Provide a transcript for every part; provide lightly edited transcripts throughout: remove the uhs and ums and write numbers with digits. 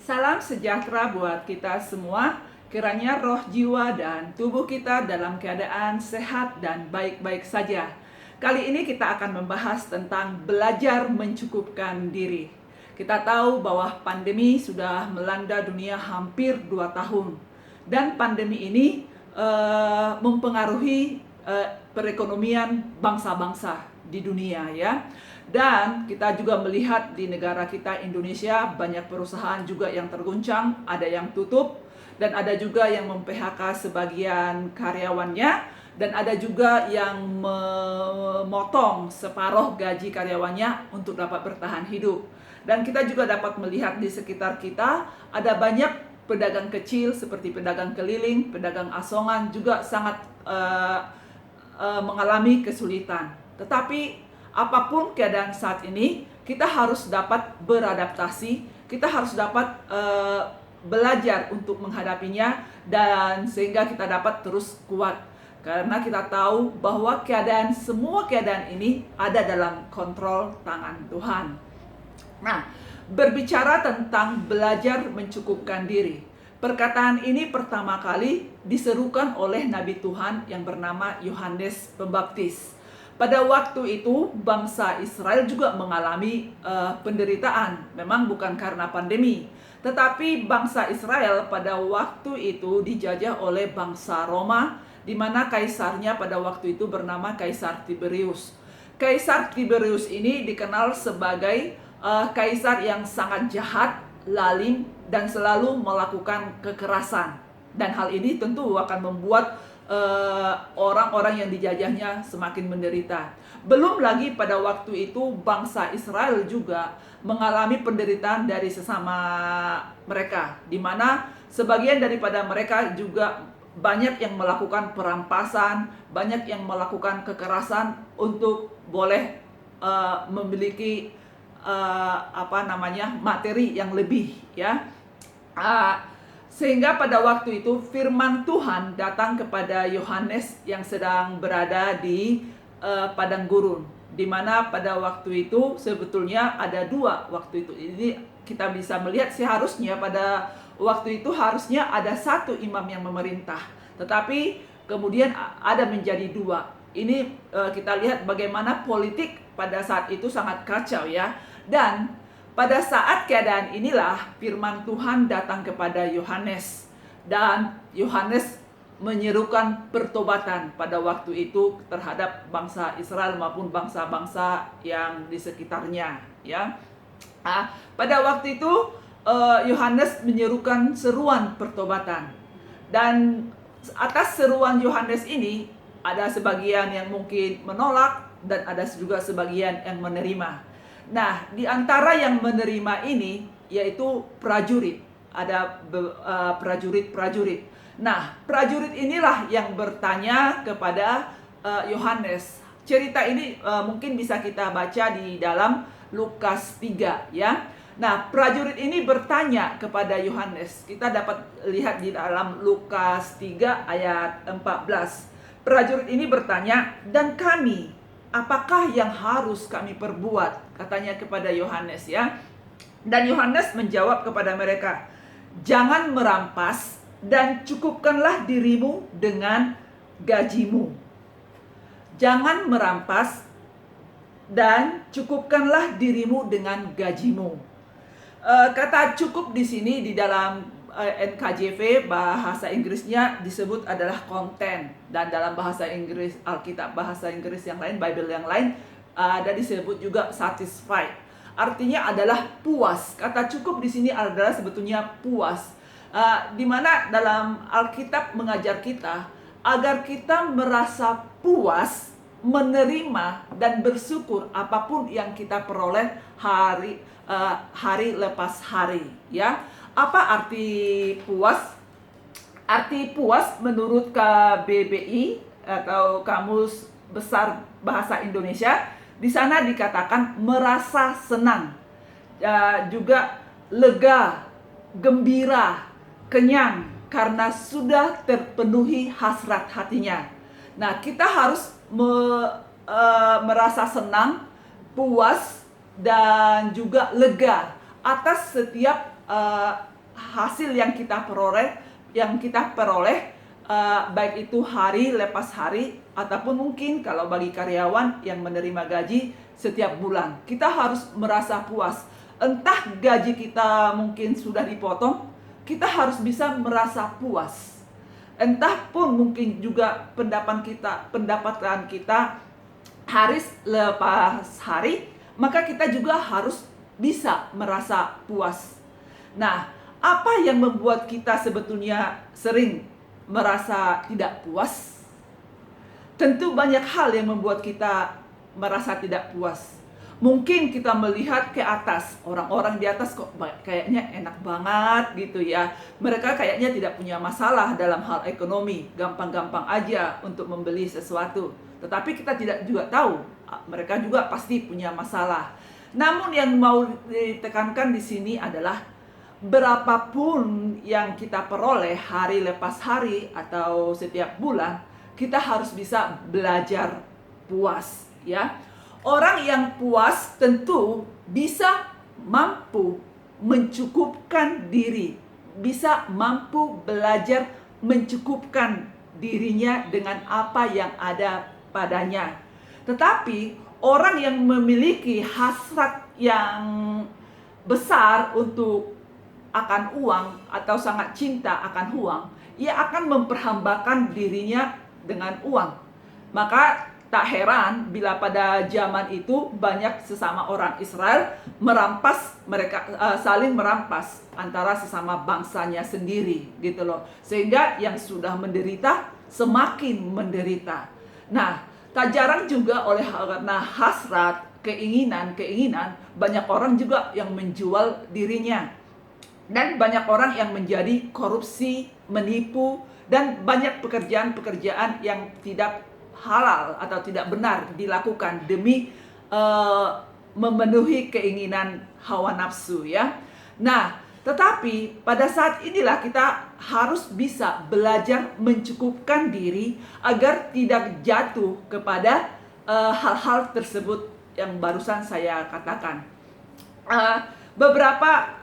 Salam sejahtera buat kita semua. Kiranya roh, jiwa, dan tubuh kita dalam keadaan sehat dan baik-baik saja. Kali ini kita akan membahas tentang belajar mencukupkan diri. Kita tahu bahwa pandemi sudah melanda dunia hampir 2 tahun. Dan pandemi ini mempengaruhi perekonomian bangsa-bangsa di dunia, ya. Dan kita juga melihat di negara kita Indonesia banyak perusahaan juga yang terguncang, ada yang tutup, dan ada juga yang mem-PHK sebagian karyawannya, dan ada juga yang memotong separuh gaji karyawannya untuk dapat bertahan hidup. Dan kita juga dapat melihat di sekitar kita ada banyak pedagang kecil seperti pedagang keliling, pedagang asongan juga sangat mengalami kesulitan. Tetapi apapun keadaan saat ini, kita harus dapat beradaptasi, kita harus dapat belajar untuk menghadapinya, dan sehingga kita dapat terus kuat. Karena kita tahu bahwa semua keadaan ini ada dalam kontrol tangan Tuhan. Nah, berbicara tentang belajar mencukupkan diri, perkataan ini pertama kali diserukan oleh Nabi Tuhan yang bernama Yohanes Pembaptis. Pada waktu itu bangsa Israel juga mengalami penderitaan. Memang bukan karena pandemi, tetapi bangsa Israel pada waktu itu dijajah oleh bangsa Roma, di mana kaisarnya pada waktu itu bernama Kaisar Tiberius. Kaisar Tiberius ini dikenal sebagai kaisar yang sangat jahat, lalim, dan selalu melakukan kekerasan. Dan hal ini tentu akan membuat orang-orang yang dijajahnya semakin menderita. Belum lagi pada waktu itu bangsa Israel juga mengalami penderitaan dari sesama mereka, di mana sebagian daripada mereka juga banyak yang melakukan perampasan, banyak yang melakukan kekerasan untuk boleh memiliki materi yang lebih, ya. Sehingga pada waktu itu firman Tuhan datang kepada Yohanes yang sedang berada di padang gurun, di mana pada waktu itu sebetulnya ada dua waktu itu. Ini kita bisa melihat seharusnya pada waktu itu harusnya ada satu imam yang memerintah, tetapi kemudian ada menjadi dua. Ini kita lihat bagaimana politik pada saat itu sangat kacau, ya. Dan pada saat keadaan inilah firman Tuhan datang kepada Yohanes, dan Yohanes menyerukan pertobatan pada waktu itu terhadap bangsa Israel maupun bangsa-bangsa yang di sekitarnya, ya. Pada waktu itu Yohanes menyerukan seruan pertobatan, dan atas seruan Yohanes ini ada sebagian yang mungkin menolak dan ada juga sebagian yang menerima. Nah, di antara yang menerima ini yaitu prajurit. Ada prajurit-prajurit. Nah, prajurit inilah yang bertanya kepada Yohanes. Cerita ini mungkin bisa kita baca di dalam Lukas 3, ya. Nah, prajurit ini bertanya kepada Yohanes. Kita dapat lihat di dalam Lukas 3 ayat 14. Prajurit ini bertanya, "Dan kami, apakah yang harus kami perbuat?" Katanya kepada Yohanes, ya. Dan Yohanes menjawab kepada mereka, "Jangan merampas dan cukupkanlah dirimu dengan gajimu." Jangan merampas dan cukupkanlah dirimu dengan gajimu. Kata cukup di sini di dalam NKJV bahasa Inggrisnya disebut adalah konten, dan dalam bahasa Inggris Alkitab bahasa Inggris yang lain, Bible yang lain, ada disebut juga satisfied. Artinya adalah puas. Kata cukup di sini adalah sebetulnya puas. Di mana dalam Alkitab mengajar kita agar kita merasa puas, menerima dan bersyukur apapun yang kita peroleh hari lepas hari, ya. Apa arti puas? Arti puas menurut KBBI atau Kamus Besar Bahasa Indonesia, di sana dikatakan merasa senang, juga lega, gembira, kenyang karena sudah terpenuhi hasrat hatinya. Nah, kita harus merasa senang, puas, dan juga lega atas setiap hasil yang kita peroleh baik itu hari lepas hari ataupun mungkin kalau bagi karyawan yang menerima gaji setiap bulan, kita harus merasa puas. Entah gaji kita mungkin sudah dipotong, kita harus bisa merasa puas. Entah pun mungkin juga pendapatan kita hari lepas hari, maka kita juga harus bisa merasa puas. Nah, apa yang membuat kita sebetulnya sering merasa tidak puas? Tentu banyak hal yang membuat kita merasa tidak puas. Mungkin kita melihat ke atas, orang-orang di atas kok kayaknya enak banget gitu ya. Mereka kayaknya tidak punya masalah dalam hal ekonomi, gampang-gampang aja untuk membeli sesuatu. Tetapi kita tidak juga tahu, mereka juga pasti punya masalah. Namun yang mau ditekankan di sini adalah berapapun yang kita peroleh hari lepas hari atau setiap bulan, kita harus bisa belajar puas ya. Orang yang puas tentu bisa mampu mencukupkan diri, bisa mampu belajar mencukupkan dirinya dengan apa yang ada padanya. Tetapi orang yang memiliki hasrat yang besar untuk akan uang atau sangat cinta akan uang, ia akan memperhambakan dirinya dengan uang. Maka tak heran bila pada zaman itu banyak sesama orang Israel saling merampas antara sesama bangsanya sendiri gitu loh. Sehingga yang sudah menderita semakin menderita. Nah, tak jarang juga karena hasrat, keinginan, banyak orang juga yang menjual dirinya. Dan banyak orang yang menjadi korupsi, menipu, dan banyak pekerjaan-pekerjaan yang tidak halal atau tidak benar dilakukan demi memenuhi keinginan hawa nafsu ya. Nah, tetapi pada saat inilah kita harus bisa belajar mencukupkan diri agar tidak jatuh kepada hal-hal tersebut yang barusan saya katakan. Beberapa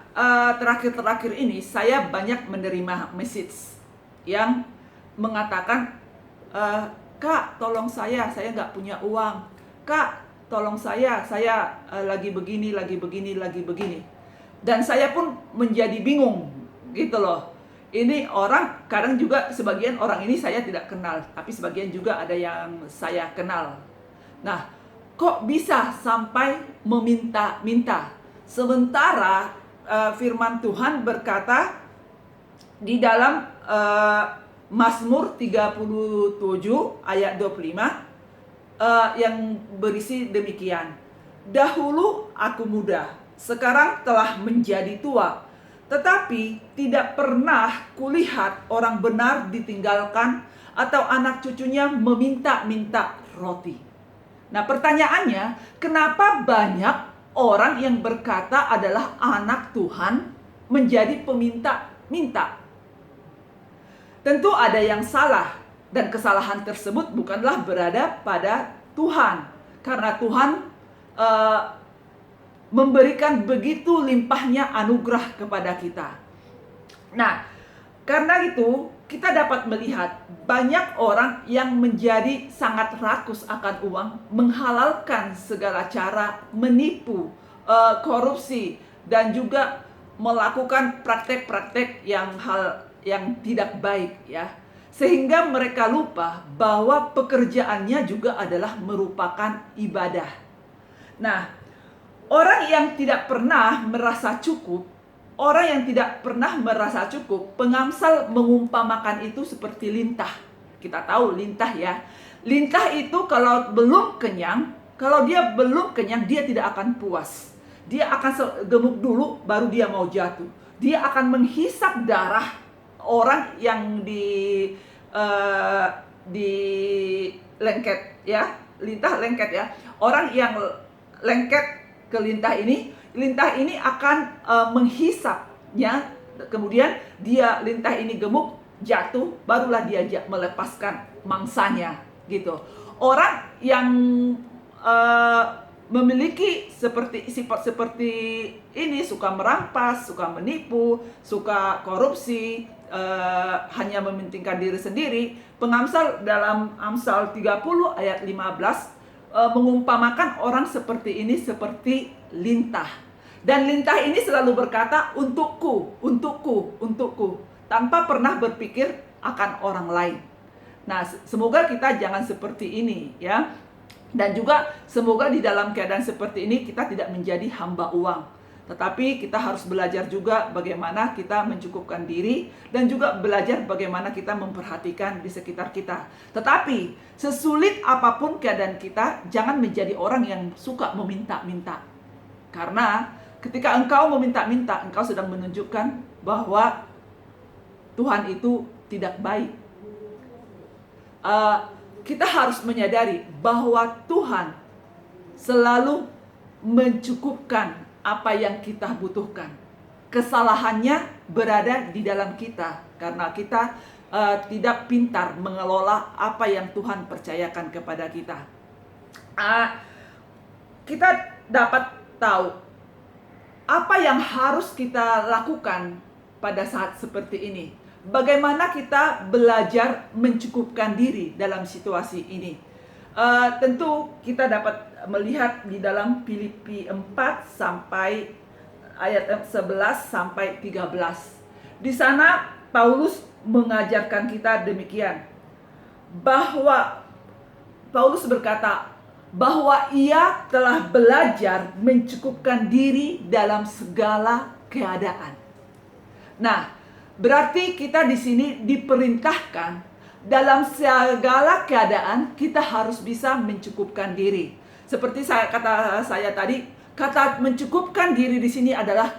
terakhir-terakhir ini saya banyak menerima message yang mengatakan, Kak, tolong saya nggak punya uang. Kak, tolong saya lagi begini. Dan saya pun menjadi bingung gitu loh. Ini orang, kadang juga sebagian orang ini saya tidak kenal, tapi sebagian juga ada yang saya kenal. Nah, kok bisa sampai meminta-minta? Sementara firman Tuhan berkata di dalam Mazmur 37 ayat 25 yang berisi demikian. Dahulu aku muda, sekarang telah menjadi tua, tetapi tidak pernah kulihat orang benar ditinggalkan atau anak cucunya meminta-minta roti. Nah, pertanyaannya, kenapa banyak orang yang berkata adalah anak Tuhan menjadi peminta-minta? Tentu ada yang salah, dan kesalahan tersebut bukanlah berada pada Tuhan, karena Tuhan memberikan begitu limpahnya anugerah kepada kita. Nah, karena itu kita dapat melihat banyak orang yang menjadi sangat rakus akan uang, menghalalkan segala cara, menipu, korupsi, dan juga melakukan praktek-praktek yang tidak baik ya. Sehingga mereka lupa bahwa pekerjaannya juga adalah merupakan ibadah. Nah, orang yang tidak pernah merasa cukup, pengamsal mengumpamakan itu seperti lintah. Kita tahu lintah ya. Lintah itu kalau dia belum kenyang, dia tidak akan puas. Dia akan gemuk dulu, baru dia mau jatuh. Dia akan menghisap darah orang yang di lengket ya, lintah lengket ya. Orang yang lengket ke lintah ini akan menghisapnya, kemudian lintah ini gemuk, jatuh, barulah dia melepaskan mangsanya gitu. Orang yang memiliki sifat seperti ini, suka merampas, suka menipu, suka korupsi, hanya mementingkan diri sendiri, pengamsal dalam Amsal 30 ayat 15 mengumpamakan orang seperti ini seperti lintah. Dan lintah ini selalu berkata, untukku, untukku, untukku, tanpa pernah berpikir akan orang lain. Nah, semoga kita jangan seperti ini ya. Dan juga semoga di dalam keadaan seperti ini kita tidak menjadi hamba uang. Tetapi kita harus belajar juga bagaimana kita mencukupkan diri dan juga belajar bagaimana kita memperhatikan di sekitar kita. Tetapi sesulit apapun keadaan kita, jangan menjadi orang yang suka meminta-minta. Karena ketika engkau meminta-minta, engkau sedang menunjukkan bahwa Tuhan itu tidak baik. Kita harus menyadari bahwa Tuhan selalu mencukupkan apa yang kita butuhkan. Kesalahannya berada di dalam kita karena kita tidak pintar mengelola apa yang Tuhan percayakan kepada kita. Kita dapat tahu apa yang harus kita lakukan pada saat seperti ini. Bagaimana kita belajar mencukupkan diri dalam situasi ini? Tentu kita dapat melihat di dalam Filipi 4 sampai ayat 11 sampai 13. Di sana Paulus mengajarkan kita demikian, bahwa Paulus berkata bahwa ia telah belajar mencukupkan diri dalam segala keadaan. Nah, berarti kita di sini diperintahkan dalam segala keadaan kita harus bisa mencukupkan diri. Seperti kata saya tadi, kata mencukupkan diri di sini adalah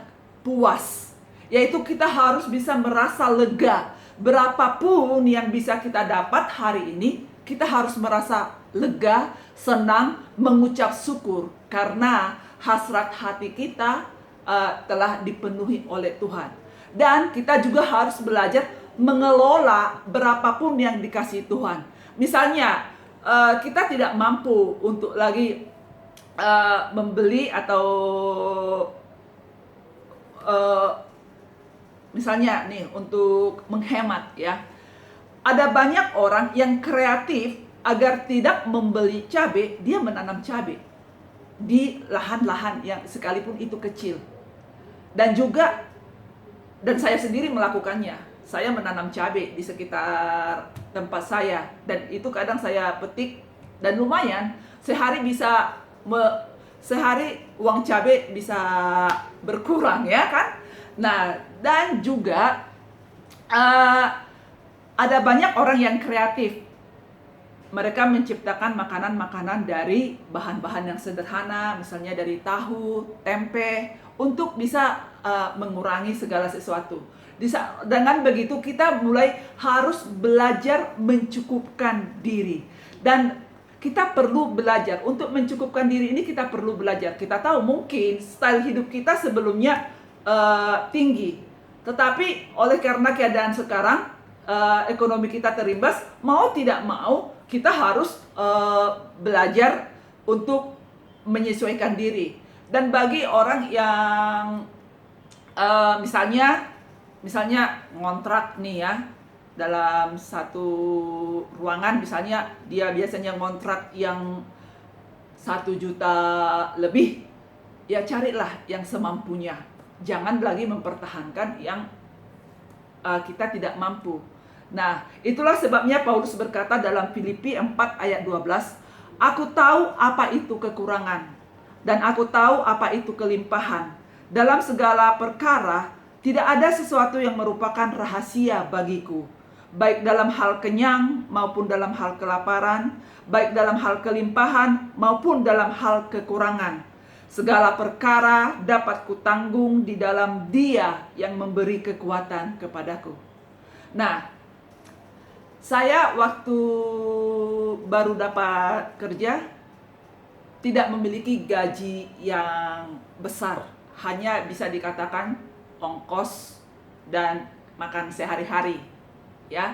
puas, yaitu kita harus bisa merasa lega. Berapapun yang bisa kita dapat hari ini, kita harus merasa lega, senang, mengucap syukur karena hasrat hati kita telah dipenuhi oleh Tuhan. Dan kita juga harus belajar mengelola berapapun yang dikasih Tuhan. Misalnya, kita tidak mampu untuk lagi membeli atau misalnya nih untuk menghemat ya. Ada banyak orang yang kreatif agar tidak membeli cabai, dia menanam cabai di lahan-lahan yang sekalipun itu kecil. Dan saya sendiri melakukannya. Saya menanam cabai di sekitar tempat saya. Dan itu kadang saya petik. Dan lumayan. Sehari uang cabai bisa berkurang ya kan. Nah, dan juga ada banyak orang yang kreatif. Mereka menciptakan makanan-makanan dari bahan-bahan yang sederhana. Misalnya dari tahu, tempe. Untuk bisa mengurangi segala sesuatu. Dengan begitu kita mulai harus belajar mencukupkan diri. Dan kita perlu belajar. Untuk mencukupkan diri ini kita perlu belajar. Kita tahu mungkin style hidup kita sebelumnya tinggi. Tetapi oleh karena keadaan sekarang, ekonomi kita terimbas, mau tidak mau kita harus belajar untuk menyesuaikan diri. Dan bagi orang yang misalnya ngontrak nih ya, dalam satu ruangan misalnya dia biasanya ngontrak yang 1 juta lebih, ya carilah yang semampunya. Jangan lagi mempertahankan yang kita tidak mampu. Nah, itulah sebabnya Paulus berkata dalam Filipi 4 ayat 12, aku tahu apa itu kekurangan dan aku tahu apa itu kelimpahan. Dalam segala perkara, tidak ada sesuatu yang merupakan rahasia bagiku. Baik dalam hal kenyang maupun dalam hal kelaparan, baik dalam hal kelimpahan maupun dalam hal kekurangan. Segala perkara dapat kutanggung di dalam Dia yang memberi kekuatan kepadaku. Nah, saya waktu baru dapat kerja, tidak memiliki gaji yang besar, hanya bisa dikatakan ongkos dan makan sehari-hari, ya.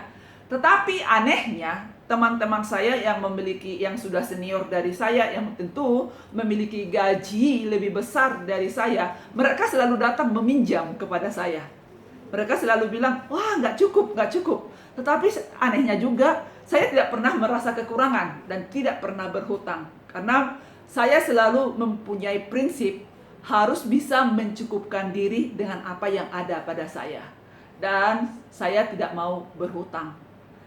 Tetapi anehnya, teman-teman saya yang sudah senior dari saya, yang tentu memiliki gaji lebih besar dari saya, mereka selalu datang meminjam kepada saya. Mereka selalu bilang, wah nggak cukup, nggak cukup. Tetapi anehnya juga, saya tidak pernah merasa kekurangan dan tidak pernah berhutang. Karena saya selalu mempunyai prinsip harus bisa mencukupkan diri dengan apa yang ada pada saya. Dan saya tidak mau berhutang.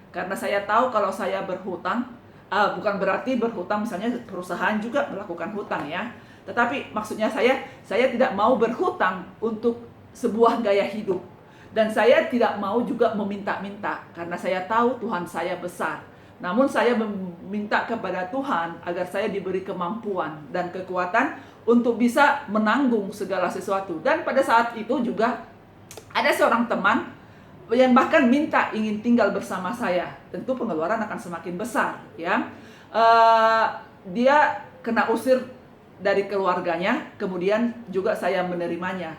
Karena saya tahu kalau saya berhutang, bukan berarti berhutang misalnya perusahaan juga melakukan hutang ya. Tetapi maksudnya saya tidak mau berhutang untuk sebuah gaya hidup. Dan saya tidak mau juga meminta-minta, karena saya tahu Tuhan saya besar. Namun saya meminta kepada Tuhan agar saya diberi kemampuan dan kekuatan untuk bisa menanggung segala sesuatu. Dan pada saat itu juga ada seorang teman yang bahkan minta ingin tinggal bersama saya. Tentu pengeluaran akan semakin besar ya. Dia kena usir dari keluarganya, kemudian juga saya menerimanya.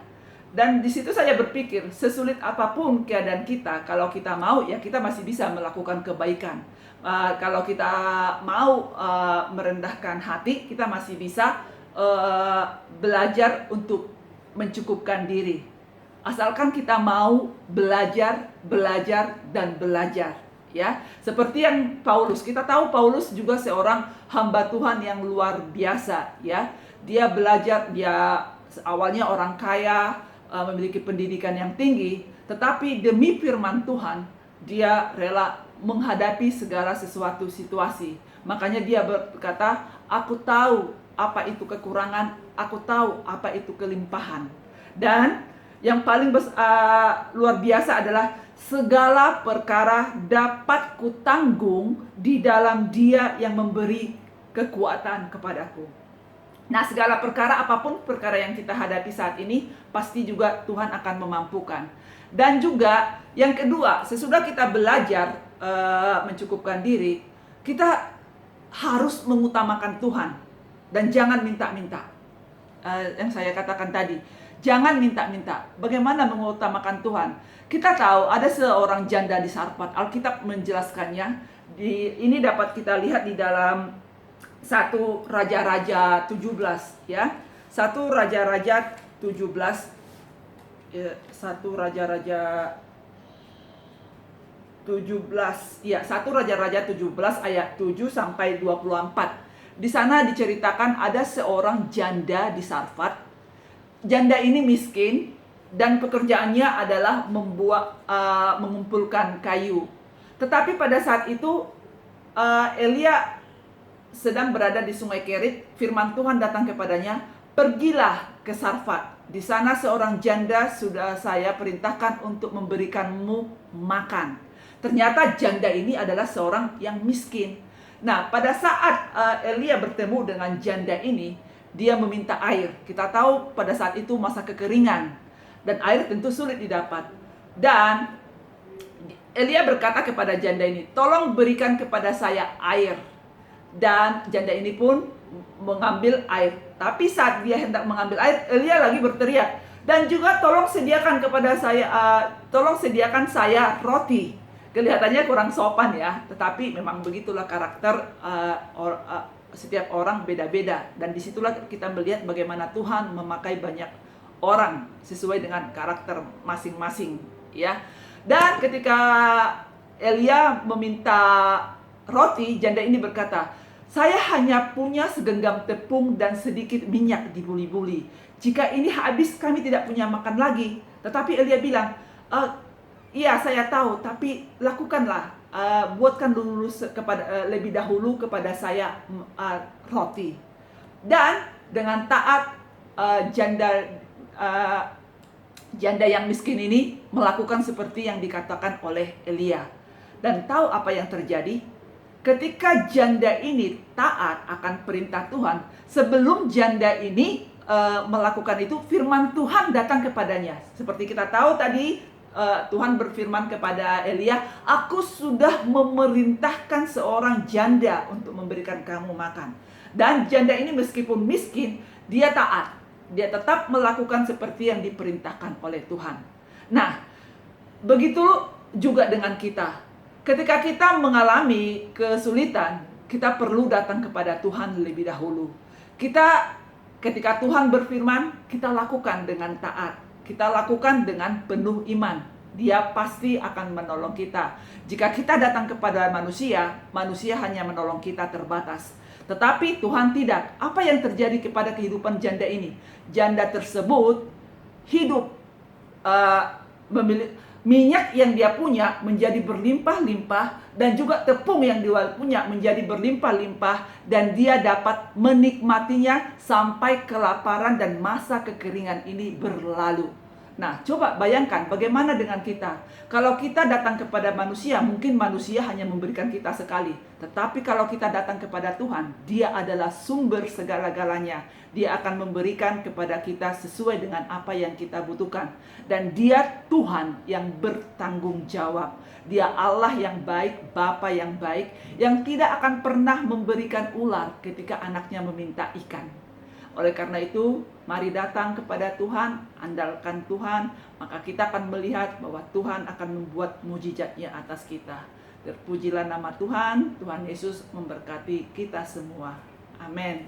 Dan di situ saya berpikir, sesulit apapun keadaan kita, kalau kita mau, ya kita masih bisa melakukan kebaikan. Kalau kita mau merendahkan hati, kita masih bisa belajar untuk mencukupkan diri. Asalkan kita mau belajar, dan belajar. Ya, seperti yang Paulus, kita tahu Paulus juga seorang hamba Tuhan yang luar biasa. Ya, dia belajar, dia awalnya orang kaya, memiliki pendidikan yang tinggi, tetapi demi firman Tuhan, dia rela menghadapi segala sesuatu situasi. Makanya dia berkata, aku tahu apa itu kekurangan, aku tahu apa itu kelimpahan. Dan yang paling luar biasa adalah segala perkara dapat kutanggung di dalam Dia yang memberi kekuatan kepadaku. Nah, segala perkara, apapun perkara yang kita hadapi saat ini, pasti juga Tuhan akan memampukan. Dan juga yang kedua, sesudah kita belajar mencukupkan diri, kita harus mengutamakan Tuhan dan jangan minta-minta. Yang saya katakan tadi, jangan minta-minta. Bagaimana mengutamakan Tuhan? Kita tahu ada seorang janda di Sarfat. Alkitab menjelaskannya. Ini dapat kita lihat di dalam 1 Raja-Raja 17 ya. 1 Raja-Raja 17 1 Raja-Raja 17 ya, 1 Raja-Raja 17 ayat 7 sampai 24. Di sana diceritakan ada seorang janda di Sarfat. Janda ini miskin dan pekerjaannya adalah mengumpulkan kayu. Tetapi pada saat itu Elia sedang berada di Sungai Kerit. Firman Tuhan datang kepadanya, pergilah ke Sarfat. Di sana seorang janda sudah saya perintahkan untuk memberikanmu makan. Ternyata janda ini adalah seorang yang miskin. Nah, pada saat Elia bertemu dengan janda ini, dia meminta air. Kita tahu pada saat itu masa kekeringan dan air tentu sulit didapat. Dan Elia berkata kepada janda ini, tolong berikan kepada saya air. Dan janda ini pun mengambil air. Tapi saat dia hendak mengambil air, Elia lagi berteriak, dan juga tolong sediakan kepada saya, tolong sediakan saya roti. Kelihatannya kurang sopan ya, tetapi memang begitulah karakter setiap orang beda-beda. Dan disitulah kita melihat bagaimana Tuhan memakai banyak orang sesuai dengan karakter masing-masing ya. Dan ketika Elia meminta roti, janda ini berkata, saya hanya punya segenggam tepung dan sedikit minyak di buli-buli. Jika ini habis, kami tidak punya makan lagi. Tetapi Elia bilang, iya saya tahu, tapi lakukanlah. Buatkan dulu lebih dahulu kepada saya roti. Dan dengan taat janda yang miskin ini melakukan seperti yang dikatakan oleh Elia. Dan tahu apa yang terjadi? Ketika janda ini taat akan perintah Tuhan, sebelum janda ini melakukan itu, firman Tuhan datang kepadanya. Seperti kita tahu tadi, Tuhan berfirman kepada Elia, aku sudah memerintahkan seorang janda untuk memberikan kamu makan. Dan janda ini meskipun miskin, dia taat. Dia tetap melakukan seperti yang diperintahkan oleh Tuhan. Nah, begitu juga dengan kita. Ketika kita mengalami kesulitan, kita perlu datang kepada Tuhan lebih dahulu. Ketika Tuhan berfirman, kita lakukan dengan taat. Kita lakukan dengan penuh iman. Dia pasti akan menolong kita. Jika kita datang kepada manusia, manusia hanya menolong kita terbatas. Tetapi Tuhan tidak. Apa yang terjadi kepada kehidupan janda ini? Janda tersebut hidup minyak yang dia punya menjadi berlimpah-limpah, dan juga tepung yang dia punya menjadi berlimpah-limpah, dan dia dapat menikmatinya sampai kelaparan dan masa kekeringan ini berlalu. Nah, coba bayangkan bagaimana dengan kita. Kalau kita datang kepada manusia, mungkin manusia hanya memberikan kita sekali. Tetapi kalau kita datang kepada Tuhan, Dia adalah sumber segala-galanya. Dia akan memberikan kepada kita sesuai dengan apa yang kita butuhkan. Dan Dia Tuhan yang bertanggung jawab. Dia Allah yang baik, Bapa yang baik, yang tidak akan pernah memberikan ular ketika anaknya meminta ikan. Oleh karena itu, mari datang kepada Tuhan, andalkan Tuhan, maka kita akan melihat bahwa Tuhan akan membuat mujizatnya atas kita. Terpujilah nama Tuhan, Tuhan Yesus memberkati kita semua. Amin.